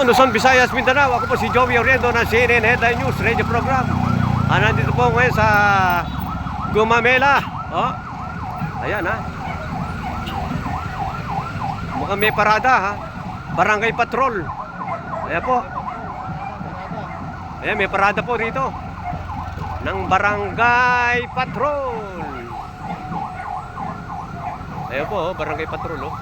Luzon, Visayas, Mindanao. Ako po si Joey Oriendo ng CNN Headline News Radio Program. Nandito po ngayon sa Gumamela. Oh, ayan ha. Mukhang may parada ha. Barangay Patrol. Ayan po. Ayan, may parada po rito ng Barangay Patrol. Ayan po, oh, Barangay Patrol oh.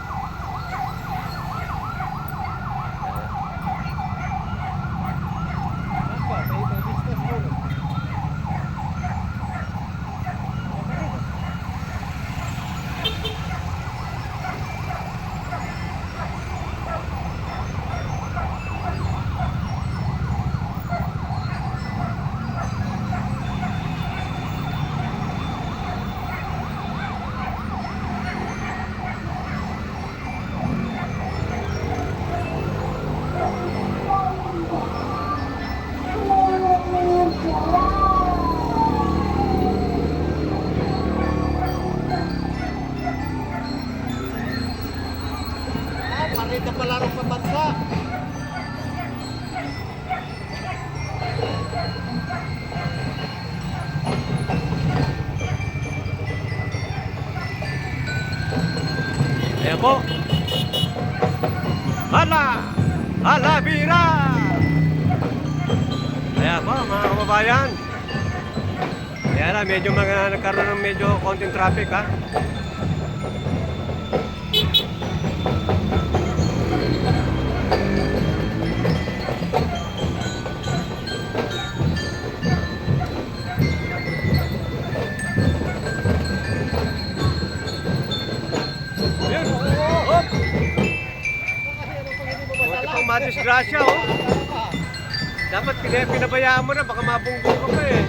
Palit na palaro sa bansa. Ayan po. Hala! Hala, bira! Ayan po, mga kababayan. Ayan na, medyo nagkaroon ng medyo konting traffic ha. Ayan, hop! Buti pang madisgrasya oh. Dapat pinabayaan mo na, baka mabunggo ka pa eh.